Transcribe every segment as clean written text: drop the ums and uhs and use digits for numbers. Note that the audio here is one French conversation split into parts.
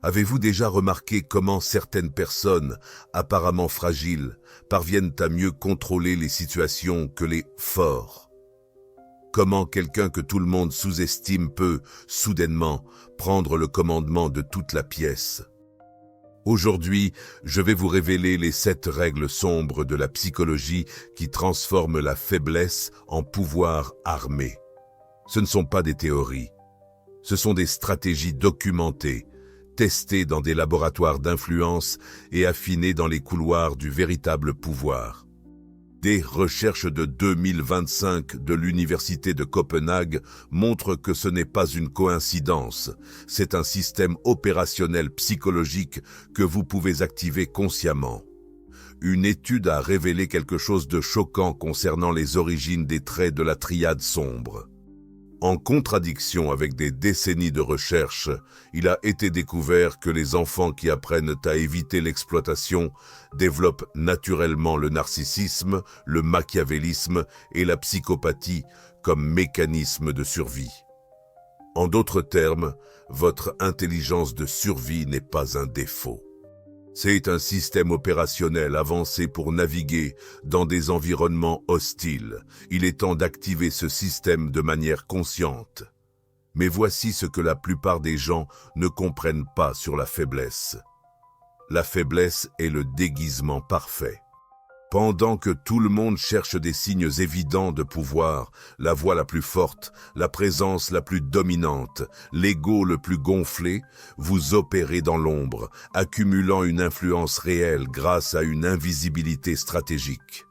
Avez-vous déjà remarqué comment certaines personnes, apparemment fragiles, parviennent à mieux contrôler les situations que les forts? Comment quelqu'un que tout le monde sous-estime peut, soudainement, prendre le commandement de toute la pièce? Aujourd'hui, je vais vous révéler les 7 règles sombres de la psychologie qui transforment la faiblesse en pouvoir armé. Ce ne sont pas des théories. Ce sont des stratégies documentées, testées dans des laboratoires d'influence et affinées dans les couloirs du véritable pouvoir. Des recherches de 2025 de l'Université de Copenhague montrent que ce n'est pas une coïncidence, c'est un système opérationnel psychologique que vous pouvez activer consciemment. Une étude a révélé quelque chose de choquant concernant les origines des traits de la triade sombre. En contradiction avec des décennies de recherche, il a été découvert que les enfants qui apprennent à éviter l'exploitation développent naturellement le narcissisme, le machiavélisme et la psychopathie comme mécanisme de survie. En d'autres termes, votre intelligence de survie n'est pas un défaut. C'est un système opérationnel avancé pour naviguer dans des environnements hostiles. Il est temps d'activer ce système de manière consciente. Mais voici ce que la plupart des gens ne comprennent pas sur la faiblesse. La faiblesse est le déguisement parfait. Pendant que tout le monde cherche des signes évidents de pouvoir, la voix la plus forte, la présence la plus dominante, l'ego le plus gonflé, vous opérez dans l'ombre, accumulant une influence réelle grâce à une invisibilité stratégique.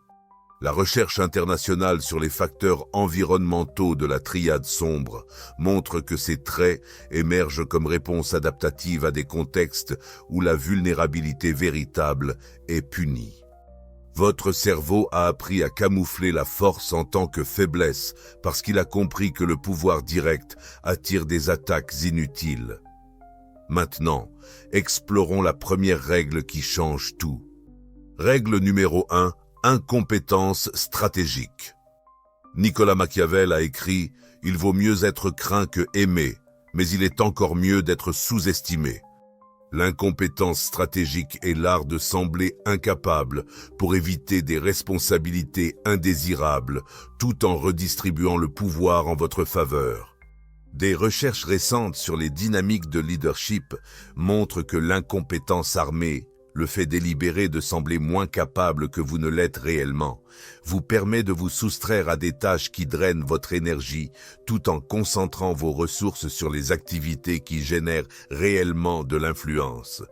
La recherche internationale sur les facteurs environnementaux de la triade sombre montre que ces traits émergent comme réponse adaptative à des contextes où la vulnérabilité véritable est punie. Votre cerveau a appris à camoufler la force en tant que faiblesse parce qu'il a compris que le pouvoir direct attire des attaques inutiles. Maintenant, explorons la première règle qui change tout. Règle numéro 1, incompétence stratégique. Nicolas Machiavel a écrit « Il vaut mieux être craint que aimé, mais il est encore mieux d'être sous-estimé ». L'incompétence stratégique est l'art de sembler incapable pour éviter des responsabilités indésirables tout en redistribuant le pouvoir en votre faveur. Des recherches récentes sur les dynamiques de leadership montrent que l'incompétence armée, le fait délibéré de sembler moins capable que vous ne l'êtes réellement, vous permet de vous soustraire à des tâches qui drainent votre énergie tout en concentrant vos ressources sur les activités qui génèrent réellement de l'influence.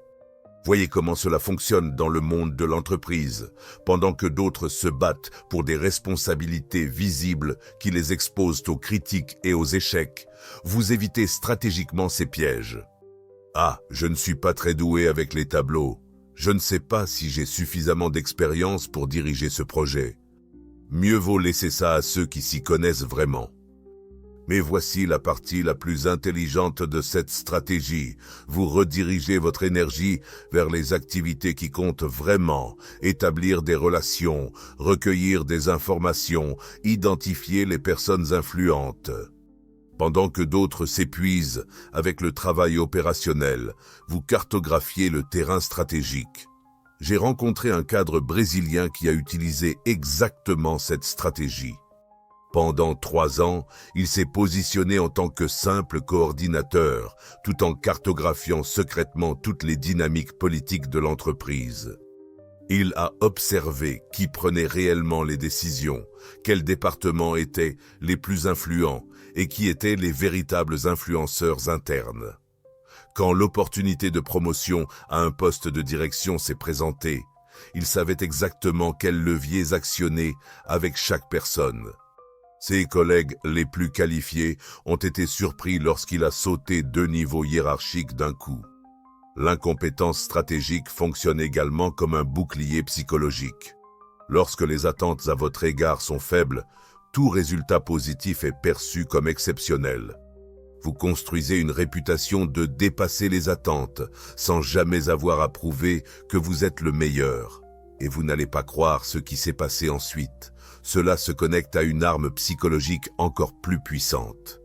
Voyez comment cela fonctionne dans le monde de l'entreprise. Pendant que d'autres se battent pour des responsabilités visibles qui les exposent aux critiques et aux échecs, vous évitez stratégiquement ces pièges. « Ah, je ne suis pas très doué avec les tableaux. Je ne sais pas si j'ai suffisamment d'expérience pour diriger ce projet. Mieux vaut laisser ça à ceux qui s'y connaissent vraiment. » Mais voici la partie la plus intelligente de cette stratégie. Vous redirigez votre énergie vers les activités qui comptent vraiment, établir des relations, recueillir des informations, identifier les personnes influentes. Pendant que d'autres s'épuisent avec le travail opérationnel, vous cartographiez le terrain stratégique. J'ai rencontré un cadre brésilien qui a utilisé exactement cette stratégie. Pendant 3 ans, il s'est positionné en tant que simple coordinateur, tout en cartographiant secrètement toutes les dynamiques politiques de l'entreprise. Il a observé qui prenait réellement les décisions, quels départements étaient les plus influents et qui étaient les véritables influenceurs internes. Quand l'opportunité de promotion à un poste de direction s'est présentée, il savait exactement quels leviers actionner avec chaque personne. Ses collègues les plus qualifiés ont été surpris lorsqu'il a sauté 2 niveaux hiérarchiques d'un coup. L'incompétence stratégique fonctionne également comme un bouclier psychologique. Lorsque les attentes à votre égard sont faibles, tout résultat positif est perçu comme exceptionnel. Vous construisez une réputation de dépasser les attentes, sans jamais avoir à prouver que vous êtes le meilleur. Et vous n'allez pas croire ce qui s'est passé ensuite. Cela se connecte à une arme psychologique encore plus puissante.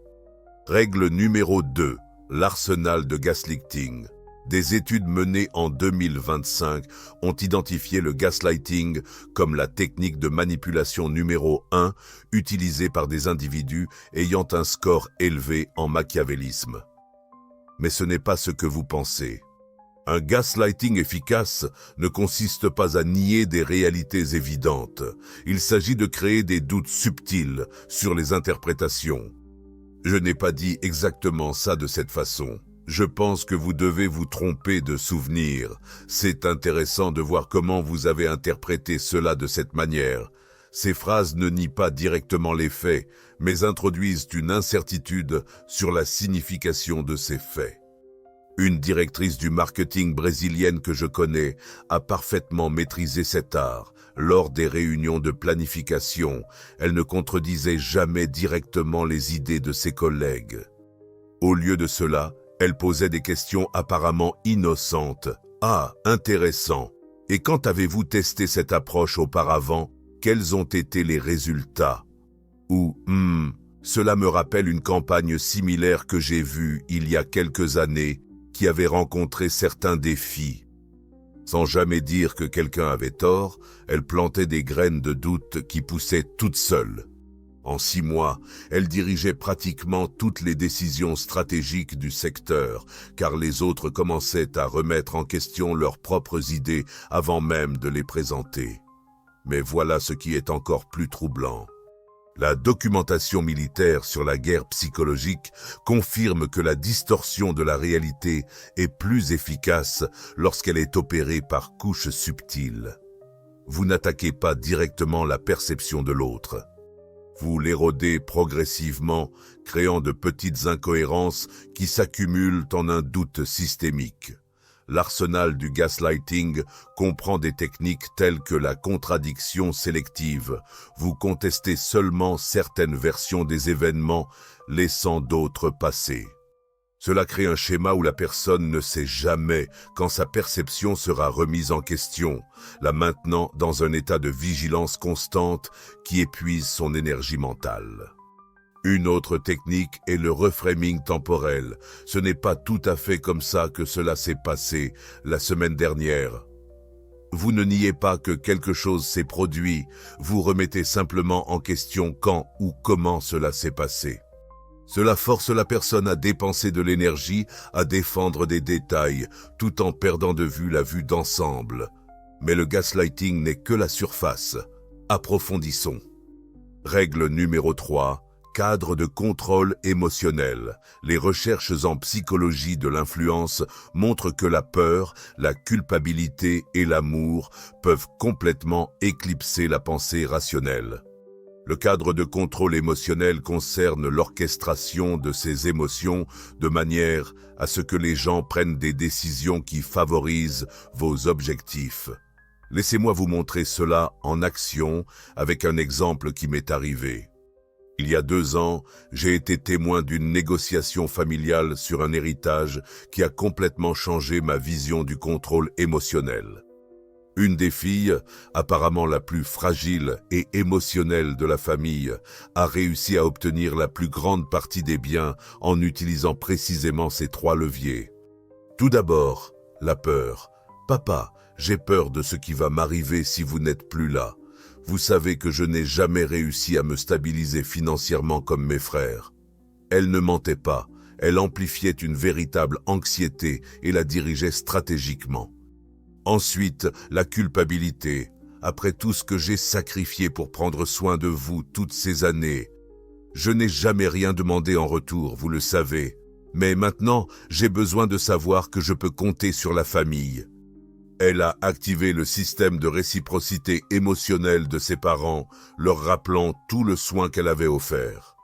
Règle numéro 2, l'arsenal de gaslighting. Des études menées en 2025 ont identifié le gaslighting comme la technique de manipulation numéro 1 utilisée par des individus ayant un score élevé en machiavélisme. Mais ce n'est pas ce que vous pensez. Un gaslighting efficace ne consiste pas à nier des réalités évidentes. Il s'agit de créer des doutes subtils sur les interprétations. Je n'ai pas dit exactement ça de cette façon. Je pense que vous devez vous tromper de souvenir. C'est intéressant de voir comment vous avez interprété cela de cette manière. Ces phrases ne nient pas directement les faits, mais introduisent une incertitude sur la signification de ces faits. Une directrice du marketing brésilienne que je connais a parfaitement maîtrisé cet art. Lors des réunions de planification, elle ne contredisait jamais directement les idées de ses collègues. Au lieu de cela, elle posait des questions apparemment innocentes. « Ah, intéressant. Et quand avez-vous testé cette approche auparavant? Quels ont été les résultats? » Ou « Cela me rappelle une campagne similaire que j'ai vue il y a quelques années qui avait rencontré certains défis. » Sans jamais dire que quelqu'un avait tort, elle plantait des graines de doute qui poussaient toutes seules. En 6 mois, elle dirigeait pratiquement toutes les décisions stratégiques du secteur, car les autres commençaient à remettre en question leurs propres idées avant même de les présenter. Mais voilà ce qui est encore plus troublant. La documentation militaire sur la guerre psychologique confirme que la distorsion de la réalité est plus efficace lorsqu'elle est opérée par couches subtiles. Vous n'attaquez pas directement la perception de l'autre. Vous l'érodez progressivement, créant de petites incohérences qui s'accumulent en un doute systémique. L'arsenal du gaslighting comprend des techniques telles que la contradiction sélective. Vous contestez seulement certaines versions des événements, laissant d'autres passer. Cela crée un schéma où la personne ne sait jamais quand sa perception sera remise en question, la maintenant dans un état de vigilance constante qui épuise son énergie mentale. Une autre technique est le reframing temporel. Ce n'est pas tout à fait comme ça que cela s'est passé la semaine dernière. Vous ne niez pas que quelque chose s'est produit, vous remettez simplement en question quand ou comment cela s'est passé. Cela force la personne à dépenser de l'énergie, à défendre des détails, tout en perdant de vue la vue d'ensemble. Mais le gaslighting n'est que la surface. Approfondissons. Règle numéro 3. Cadre de contrôle émotionnel. Les recherches en psychologie de l'influence montrent que la peur, la culpabilité et l'amour peuvent complètement éclipser la pensée rationnelle. Le cadre de contrôle émotionnel concerne l'orchestration de ces émotions de manière à ce que les gens prennent des décisions qui favorisent vos objectifs. Laissez-moi vous montrer cela en action avec un exemple qui m'est arrivé. Il y a 2 ans, j'ai été témoin d'une négociation familiale sur un héritage qui a complètement changé ma vision du contrôle émotionnel. Une des filles, apparemment la plus fragile et émotionnelle de la famille, a réussi à obtenir la plus grande partie des biens en utilisant précisément ces 3 leviers. Tout d'abord, la peur. « Papa, j'ai peur de ce qui va m'arriver si vous n'êtes plus là. Vous savez que je n'ai jamais réussi à me stabiliser financièrement comme mes frères. » Elle ne mentait pas, elle amplifiait une véritable anxiété et la dirigeait stratégiquement. Ensuite, la culpabilité. Après tout ce que j'ai sacrifié pour prendre soin de vous toutes ces années, je n'ai jamais rien demandé en retour, vous le savez. Mais maintenant, j'ai besoin de savoir que je peux compter sur la famille. Elle a activé le système de réciprocité émotionnelle de ses parents, leur rappelant tout le soin qu'elle avait offert.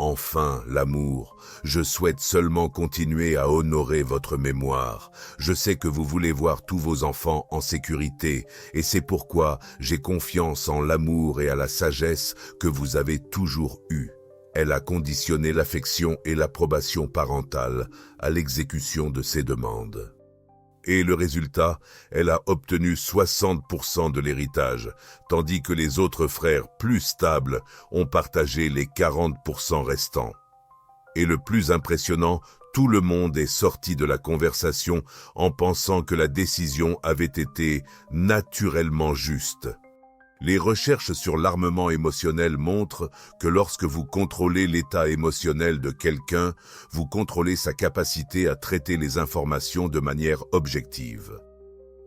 Enfin, l'amour. Je souhaite seulement continuer à honorer votre mémoire. Je sais que vous voulez voir tous vos enfants en sécurité, et c'est pourquoi j'ai confiance en l'amour et à la sagesse que vous avez toujours eue. Elle a conditionné l'affection et l'approbation parentale à l'exécution de ses demandes. Et le résultat, elle a obtenu 60% de l'héritage, tandis que les autres frères plus stables ont partagé les 40% restants. Et le plus impressionnant, Tout le monde est sorti de la conversation en pensant que la décision avait été naturellement juste. Les recherches sur l'armement émotionnel montrent que lorsque vous contrôlez l'état émotionnel de quelqu'un, vous contrôlez sa capacité à traiter les informations de manière objective.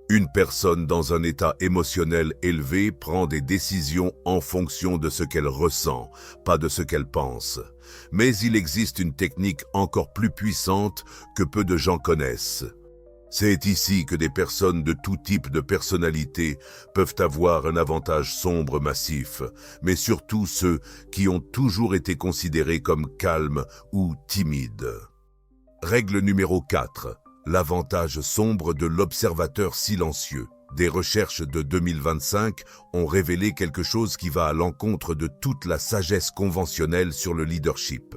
Une personne dans un état émotionnel élevé prend des décisions en fonction de ce qu'elle ressent, pas de ce qu'elle pense. Mais il existe une technique encore plus puissante que peu de gens connaissent. C'est ici que des personnes de tout type de personnalité peuvent avoir un avantage sombre massif, mais surtout ceux qui ont toujours été considérés comme calmes ou timides. Règle numéro 4. L'avantage sombre de l'observateur silencieux. Des recherches de 2025 ont révélé quelque chose qui va à l'encontre de toute la sagesse conventionnelle sur le leadership.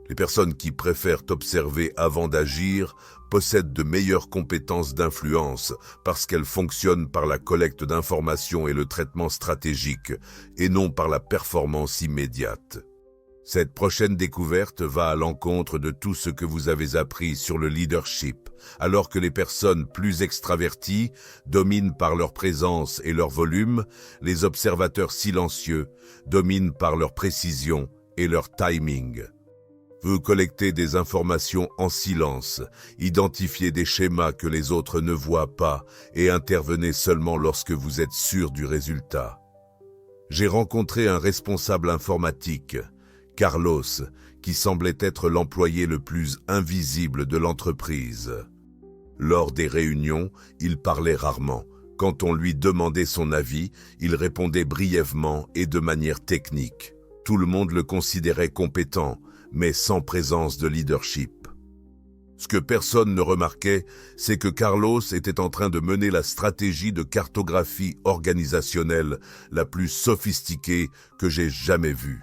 Les personnes qui préfèrent observer avant d'agir possèdent de meilleures compétences d'influence parce qu'elles fonctionnent par la collecte d'informations et le traitement stratégique et non par la performance immédiate. Cette prochaine découverte va à l'encontre de tout ce que vous avez appris sur le leadership, alors que les personnes plus extraverties dominent par leur présence et leur volume, les observateurs silencieux dominent par leur précision et leur timing. Vous collectez des informations en silence, identifiez des schémas que les autres ne voient pas et intervenez seulement lorsque vous êtes sûr du résultat. J'ai rencontré un responsable informatique, Carlos, qui semblait être l'employé le plus invisible de l'entreprise. Lors des réunions, il parlait rarement. Quand on lui demandait son avis, il répondait brièvement et de manière technique. Tout le monde le considérait compétent, mais sans présence de leadership. Ce que personne ne remarquait, c'est que Carlos était en train de mener la stratégie de cartographie organisationnelle la plus sophistiquée que j'ai jamais vue.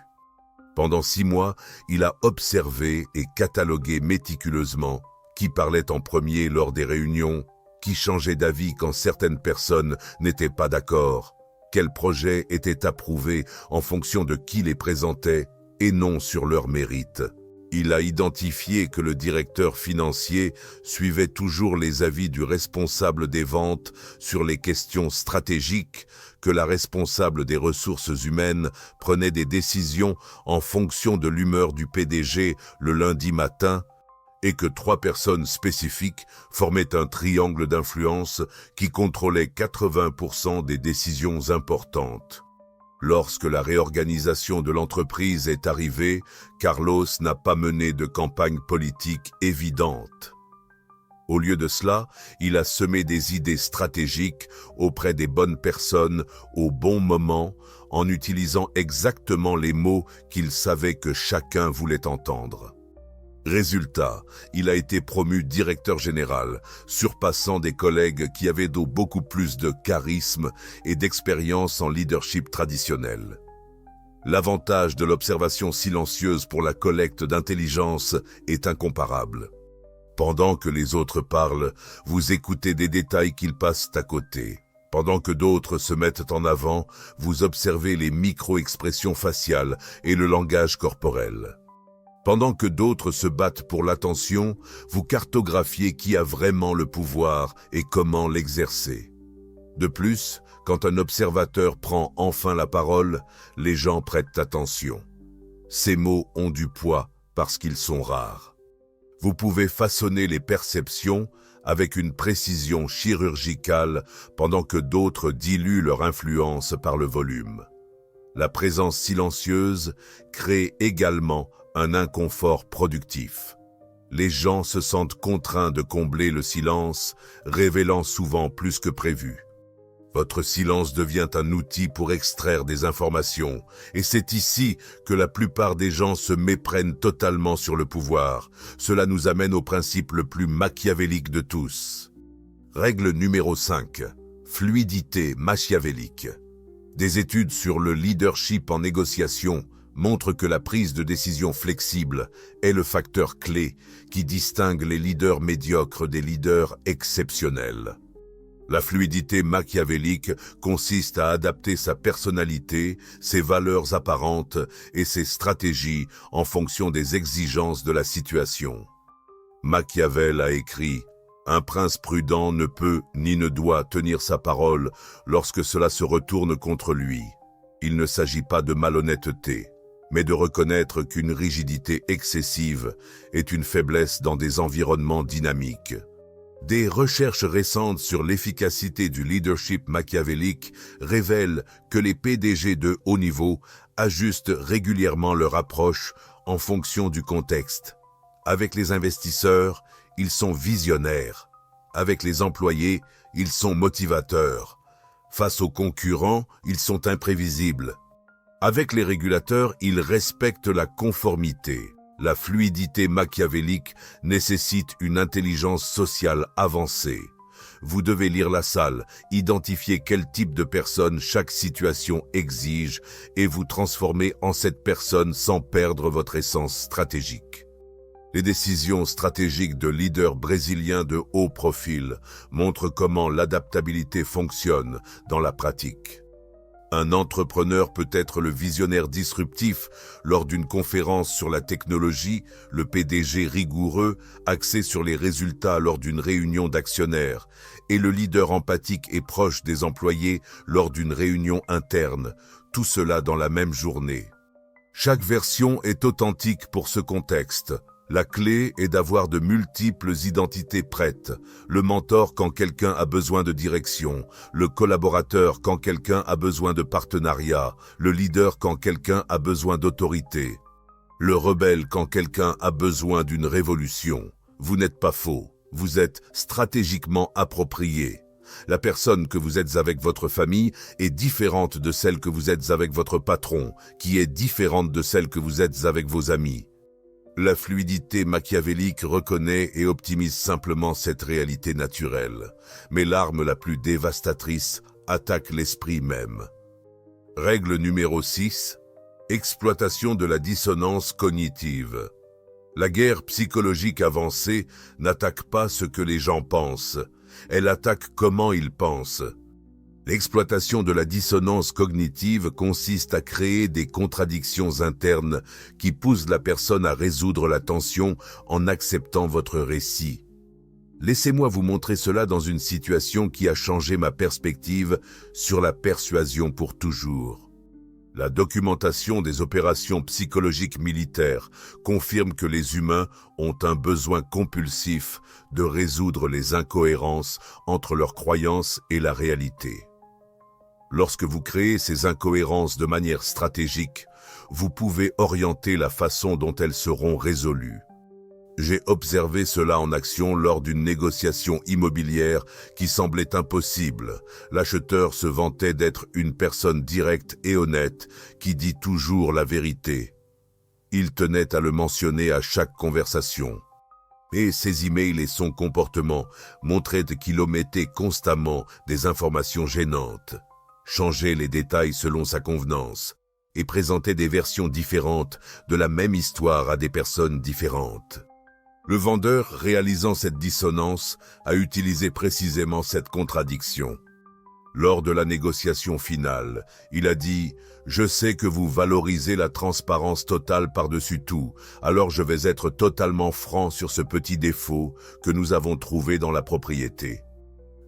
Pendant 6 mois, il a observé et catalogué méticuleusement qui parlait en premier lors des réunions, qui changeait d'avis quand certaines personnes n'étaient pas d'accord, quels projets étaient approuvés en fonction de qui les présentait et non sur leur mérite. Il a identifié que le directeur financier suivait toujours les avis du responsable des ventes sur les questions stratégiques, que la responsable des ressources humaines prenait des décisions en fonction de l'humeur du PDG le lundi matin, et que 3 personnes spécifiques formaient un triangle d'influence qui contrôlait 80% des décisions importantes. Lorsque la réorganisation de l'entreprise est arrivée, Carlos n'a pas mené de campagne politique évidente. Au lieu de cela, il a semé des idées stratégiques auprès des bonnes personnes au bon moment, en utilisant exactement les mots qu'il savait que chacun voulait entendre. Résultat, il a été promu directeur général, surpassant des collègues qui avaient beaucoup plus de charisme et d'expérience en leadership traditionnel. L'avantage de l'observation silencieuse pour la collecte d'intelligence est incomparable. Pendant que les autres parlent, vous écoutez des détails qu'ils passent à côté. Pendant que d'autres se mettent en avant, vous observez les micro-expressions faciales et le langage corporel. Pendant que d'autres se battent pour l'attention, vous cartographiez qui a vraiment le pouvoir et comment l'exercer. De plus, quand un observateur prend enfin la parole, les gens prêtent attention. Ces mots ont du poids parce qu'ils sont rares. Vous pouvez façonner les perceptions avec une précision chirurgicale pendant que d'autres diluent leur influence par le volume. La présence silencieuse crée également un inconfort productif. Les gens se sentent contraints de combler le silence, révélant souvent plus que prévu. Votre silence devient un outil pour extraire des informations, et c'est ici que la plupart des gens se méprennent totalement sur le pouvoir. Cela nous amène au principe le plus machiavélique de tous. Règle numéro 5. Fluidité machiavélique. Des études sur le leadership en négociation montrent que la prise de décision flexible est le facteur clé qui distingue les leaders médiocres des leaders exceptionnels. La fluidité machiavélique consiste à adapter sa personnalité, ses valeurs apparentes et ses stratégies en fonction des exigences de la situation. Machiavel a écrit « Un prince prudent ne peut ni ne doit tenir sa parole lorsque cela se retourne contre lui. Il ne s'agit pas de malhonnêteté, mais de reconnaître qu'une rigidité excessive est une faiblesse dans des environnements dynamiques. » Des recherches récentes sur l'efficacité du leadership machiavélique révèlent que les PDG de haut niveau ajustent régulièrement leur approche en fonction du contexte. Avec les investisseurs, ils sont visionnaires. Avec les employés, ils sont motivateurs. Face aux concurrents, ils sont imprévisibles. Avec les régulateurs, ils respectent la conformité. La fluidité machiavélique nécessite une intelligence sociale avancée. Vous devez lire la salle, identifier quel type de personne chaque situation exige et vous transformer en cette personne sans perdre votre essence stratégique. Les décisions stratégiques de leaders brésiliens de haut profil montrent comment l'adaptabilité fonctionne dans la pratique. Un entrepreneur peut être le visionnaire disruptif lors d'une conférence sur la technologie, le PDG rigoureux, axé sur les résultats lors d'une réunion d'actionnaires, et le leader empathique et proche des employés lors d'une réunion interne, tout cela dans la même journée. Chaque version est authentique pour ce contexte. La clé est d'avoir de multiples identités prêtes, le mentor quand quelqu'un a besoin de direction, le collaborateur quand quelqu'un a besoin de partenariat, le leader quand quelqu'un a besoin d'autorité, le rebelle quand quelqu'un a besoin d'une révolution. Vous n'êtes pas faux, vous êtes stratégiquement approprié. La personne que vous êtes avec votre famille est différente de celle que vous êtes avec votre patron, qui est différente de celle que vous êtes avec vos amis. La fluidité machiavélique reconnaît et optimise simplement cette réalité naturelle, mais l'arme la plus dévastatrice attaque l'esprit même. Règle numéro 6. Exploitation de la dissonance cognitive. La guerre psychologique avancée n'attaque pas ce que les gens pensent, elle attaque comment ils pensent. L'exploitation de la dissonance cognitive consiste à créer des contradictions internes qui poussent la personne à résoudre la tension en acceptant votre récit. Laissez-moi vous montrer cela dans une situation qui a changé ma perspective sur la persuasion pour toujours. La documentation des opérations psychologiques militaires confirme que les humains ont un besoin compulsif de résoudre les incohérences entre leurs croyances et la réalité. Lorsque vous créez ces incohérences de manière stratégique, vous pouvez orienter la façon dont elles seront résolues. J'ai observé cela en action lors d'une négociation immobilière qui semblait impossible. L'acheteur se vantait d'être une personne directe et honnête qui dit toujours la vérité. Il tenait à le mentionner à chaque conversation. Et ses emails et son comportement montraient qu'il omettait constamment des informations gênantes. Changer les détails selon sa convenance et présenter des versions différentes de la même histoire à des personnes différentes. Le vendeur, réalisant cette dissonance, a utilisé précisément cette contradiction. Lors de la négociation finale, il a dit « Je sais que vous valorisez la transparence totale par-dessus tout, alors je vais être totalement franc sur ce petit défaut que nous avons trouvé dans la propriété. »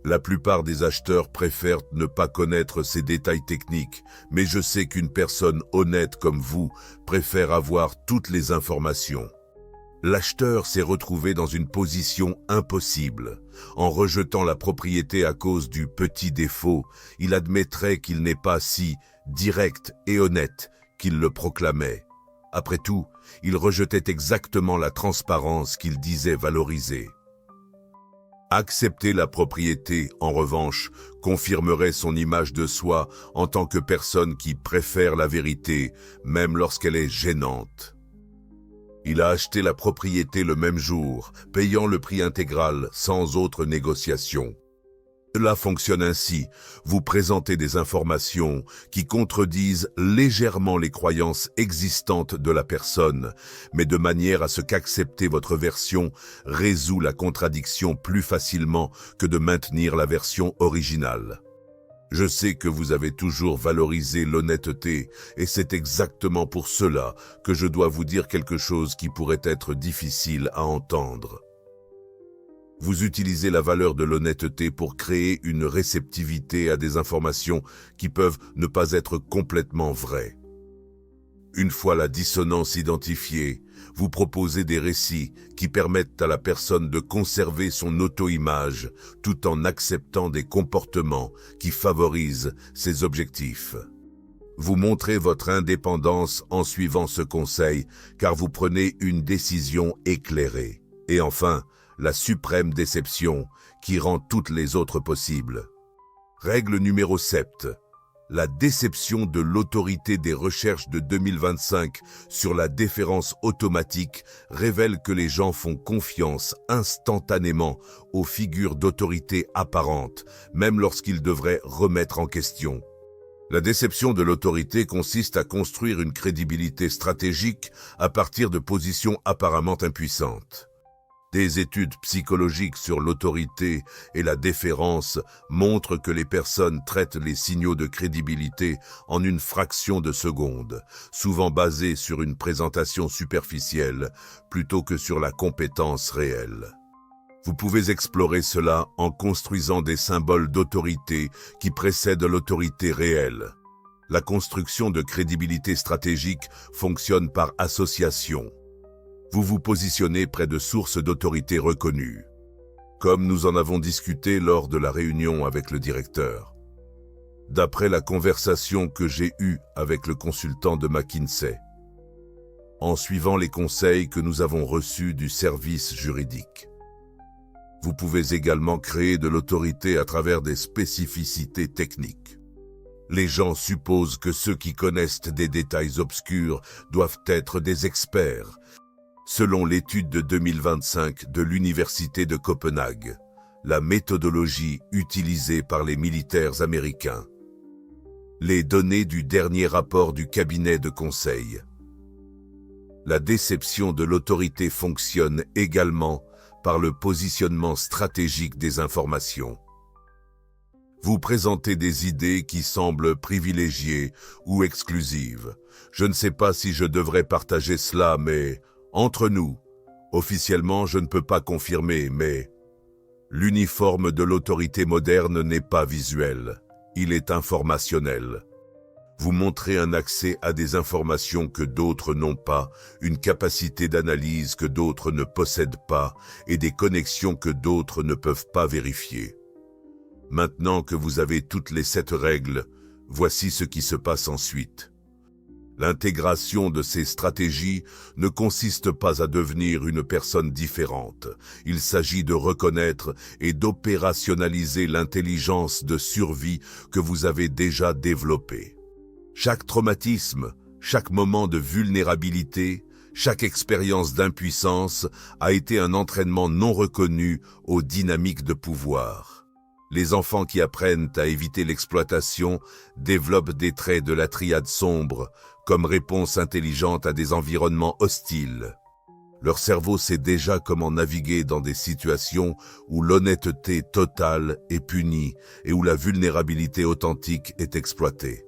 La plupart des acheteurs préfèrent ne pas connaître ces détails techniques, mais je sais qu'une personne honnête comme vous préfère avoir toutes les informations. L'acheteur s'est retrouvé dans une position impossible. En rejetant la propriété à cause du petit défaut, il admettrait qu'il n'est pas si direct et honnête qu'il le proclamait. Après tout, il rejetait exactement la transparence qu'il disait valoriser. Accepter la propriété, en revanche, confirmerait son image de soi en tant que personne qui préfère la vérité, même lorsqu'elle est gênante. Il a acheté la propriété le même jour, payant le prix intégral sans autre négociation. Cela fonctionne ainsi, vous présentez des informations qui contredisent légèrement les croyances existantes de la personne, mais de manière à ce qu'accepter votre version résout la contradiction plus facilement que de maintenir la version originale. Je sais que vous avez toujours valorisé l'honnêteté et c'est exactement pour cela que je dois vous dire quelque chose qui pourrait être difficile à entendre. Vous utilisez la valeur de l'honnêteté pour créer une réceptivité à des informations qui peuvent ne pas être complètement vraies. Une fois la dissonance identifiée, vous proposez des récits qui permettent à la personne de conserver son auto-image tout en acceptant des comportements qui favorisent ses objectifs. Vous montrez votre indépendance en suivant ce conseil car vous prenez une décision éclairée. Et enfin, la suprême déception qui rend toutes les autres possibles. Règle numéro 7. La déception de l'autorité des recherches de 2025 sur la déférence automatique révèle que les gens font confiance instantanément aux figures d'autorité apparentes, même lorsqu'ils devraient remettre en question. La déception de l'autorité consiste à construire une crédibilité stratégique à partir de positions apparemment impuissantes. Des études psychologiques sur l'autorité et la déférence montrent que les personnes traitent les signaux de crédibilité en une fraction de seconde, souvent basée sur une présentation superficielle plutôt que sur la compétence réelle. Vous pouvez explorer cela en construisant des symboles d'autorité qui précèdent l'autorité réelle. La construction de crédibilité stratégique fonctionne par association. Vous vous positionnez près de sources d'autorité reconnues, comme nous en avons discuté lors de la réunion avec le directeur. D'après la conversation que j'ai eue avec le consultant de McKinsey, en suivant les conseils que nous avons reçus du service juridique. Vous pouvez également créer de l'autorité à travers des spécificités techniques. Les gens supposent que ceux qui connaissent des détails obscurs doivent être des experts, selon l'étude de 2025 de l'Université de Copenhague, la méthodologie utilisée par les militaires américains. Les données du dernier rapport du cabinet de conseil. La déception de l'autorité fonctionne également par le positionnement stratégique des informations. Vous présentez des idées qui semblent privilégiées ou exclusives. Je ne sais pas si je devrais partager cela, mais entre nous, officiellement je ne peux pas confirmer, mais l'uniforme de l'autorité moderne n'est pas visuel, il est informationnel. Vous montrez un accès à des informations que d'autres n'ont pas, une capacité d'analyse que d'autres ne possèdent pas et des connexions que d'autres ne peuvent pas vérifier. Maintenant que vous avez toutes les 7 règles, voici ce qui se passe ensuite. L'intégration de ces stratégies ne consiste pas à devenir une personne différente. Il s'agit de reconnaître et d'opérationnaliser l'intelligence de survie que vous avez déjà développée. Chaque traumatisme, chaque moment de vulnérabilité, chaque expérience d'impuissance a été un entraînement non reconnu aux dynamiques de pouvoir. Les enfants qui apprennent à éviter l'exploitation développent des traits de la triade sombre comme réponse intelligente à des environnements hostiles. Leur cerveau sait déjà comment naviguer dans des situations où l'honnêteté totale est punie et où la vulnérabilité authentique est exploitée.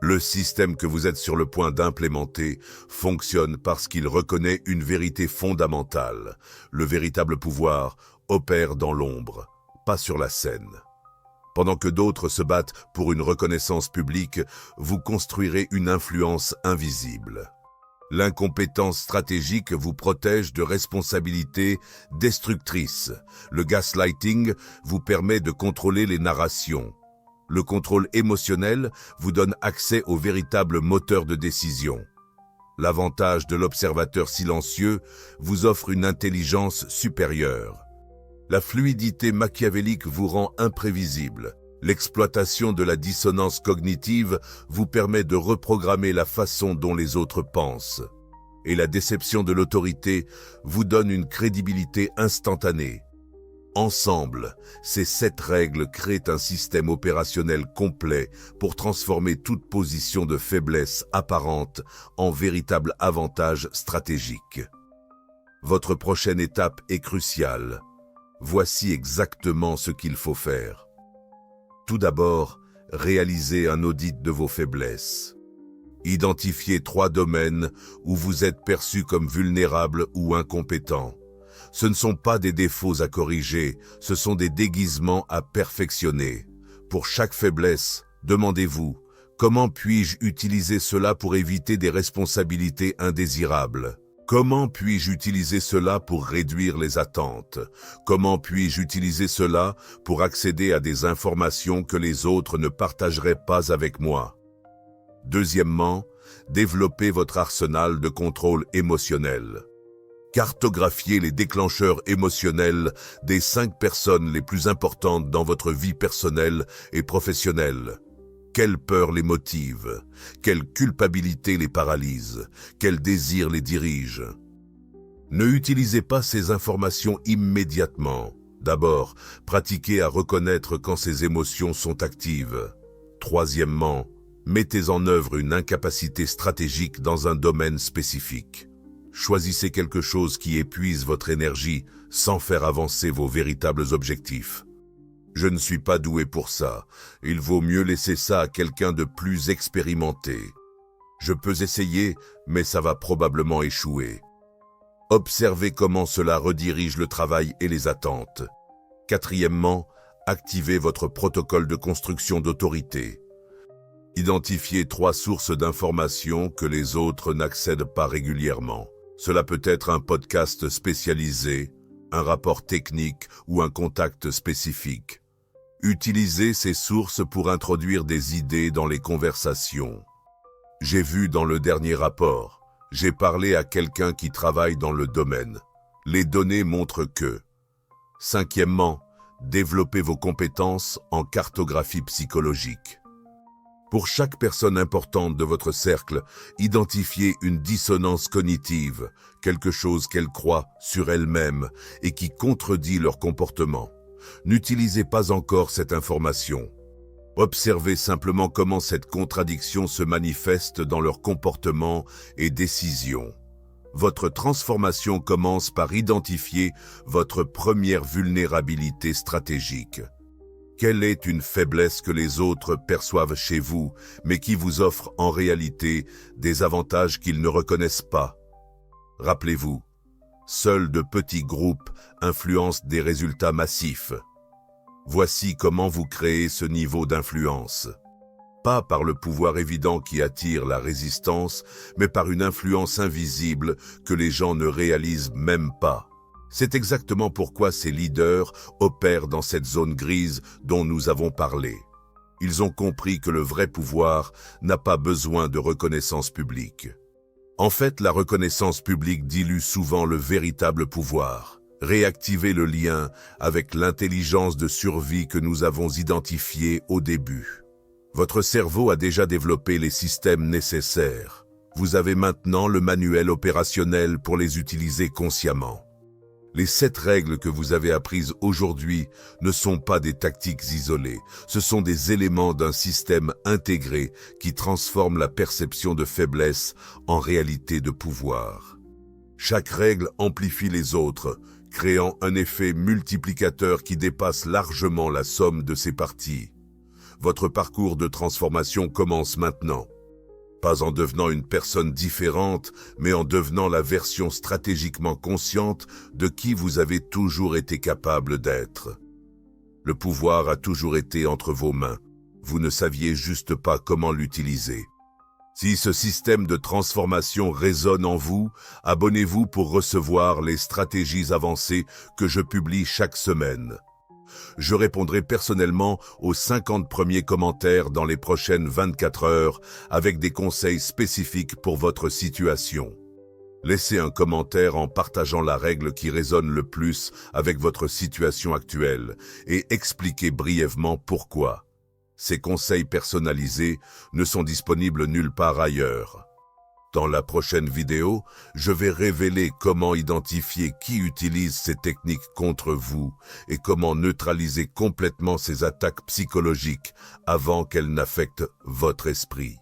Le système que vous êtes sur le point d'implémenter fonctionne parce qu'il reconnaît une vérité fondamentale. Le véritable pouvoir opère dans l'ombre, pas sur la scène. Pendant que d'autres se battent pour une reconnaissance publique, vous construirez une influence invisible. L'incompétence stratégique vous protège de responsabilités destructrices. Le gaslighting vous permet de contrôler les narrations. Le contrôle émotionnel vous donne accès au véritable moteur de décision. L'avantage de l'observateur silencieux vous offre une intelligence supérieure. La fluidité machiavélique vous rend imprévisible. L'exploitation de la dissonance cognitive vous permet de reprogrammer la façon dont les autres pensent. Et la déception de l'autorité vous donne une crédibilité instantanée. Ensemble, ces 7 règles créent un système opérationnel complet pour transformer toute position de faiblesse apparente en véritable avantage stratégique. Votre prochaine étape est cruciale. Voici exactement ce qu'il faut faire. Tout d'abord, réalisez un audit de vos faiblesses. Identifiez 3 domaines où vous êtes perçu comme vulnérable ou incompétent. Ce ne sont pas des défauts à corriger, ce sont des déguisements à perfectionner. Pour chaque faiblesse, demandez-vous, comment puis-je utiliser cela pour éviter des responsabilités indésirables? Comment puis-je utiliser cela pour réduire les attentes? Comment puis-je utiliser cela pour accéder à des informations que les autres ne partageraient pas avec moi? Deuxièmement, développez votre arsenal de contrôle émotionnel. Cartographiez les déclencheurs émotionnels des 5 personnes les plus importantes dans votre vie personnelle et professionnelle. Quelle peur les motive? Quelle culpabilité les paralyse? Quel désir les dirige? Ne utilisez pas ces informations immédiatement. D'abord, pratiquez à reconnaître quand ces émotions sont actives. Troisièmement, mettez en œuvre une incapacité stratégique dans un domaine spécifique. Choisissez quelque chose qui épuise votre énergie sans faire avancer vos véritables objectifs. Je ne suis pas doué pour ça. Il vaut mieux laisser ça à quelqu'un de plus expérimenté. Je peux essayer, mais ça va probablement échouer. Observez comment cela redirige le travail et les attentes. Quatrièmement, activez votre protocole de construction d'autorité. Identifiez 3 sources d'informations que les autres n'accèdent pas régulièrement. Cela peut être un podcast spécialisé, un rapport technique ou un contact spécifique. Utilisez ces sources pour introduire des idées dans les conversations. J'ai vu dans le dernier rapport, j'ai parlé à quelqu'un qui travaille dans le domaine. Les données montrent que. Cinquièmement, développez vos compétences en cartographie psychologique. Pour chaque personne importante de votre cercle, identifiez une dissonance cognitive, quelque chose qu'elle croit sur elle-même et qui contredit leur comportement. N'utilisez pas encore cette information. Observez simplement comment cette contradiction se manifeste dans leur comportement et décisions. Votre transformation commence par identifier votre première vulnérabilité stratégique. Quelle est une faiblesse que les autres perçoivent chez vous, mais qui vous offre en réalité des avantages qu'ils ne reconnaissent pas? Rappelez-vous, seuls de petits groupes influencent des résultats massifs. Voici comment vous créez ce niveau d'influence. Pas par le pouvoir évident qui attire la résistance, mais par une influence invisible que les gens ne réalisent même pas. C'est exactement pourquoi ces leaders opèrent dans cette zone grise dont nous avons parlé. Ils ont compris que le vrai pouvoir n'a pas besoin de reconnaissance publique. En fait, la reconnaissance publique dilue souvent le véritable pouvoir. Réactivez le lien avec l'intelligence de survie que nous avons identifiée au début. Votre cerveau a déjà développé les systèmes nécessaires. Vous avez maintenant le manuel opérationnel pour les utiliser consciemment. Les 7 règles que vous avez apprises aujourd'hui ne sont pas des tactiques isolées, ce sont des éléments d'un système intégré qui transforme la perception de faiblesse en réalité de pouvoir. Chaque règle amplifie les autres, créant un effet multiplicateur qui dépasse largement la somme de ses parties. Votre parcours de transformation commence maintenant. Pas en devenant une personne différente, mais en devenant la version stratégiquement consciente de qui vous avez toujours été capable d'être. Le pouvoir a toujours été entre vos mains. Vous ne saviez juste pas comment l'utiliser. Si ce système de transformation résonne en vous, abonnez-vous pour recevoir les stratégies avancées que je publie chaque semaine. Je répondrai personnellement aux 50 premiers commentaires dans les prochaines 24 heures avec des conseils spécifiques pour votre situation. Laissez un commentaire en partageant la règle qui résonne le plus avec votre situation actuelle et expliquez brièvement pourquoi. Ces conseils personnalisés ne sont disponibles nulle part ailleurs. Dans la prochaine vidéo, je vais révéler comment identifier qui utilise ces techniques contre vous et comment neutraliser complètement ces attaques psychologiques avant qu'elles n'affectent votre esprit.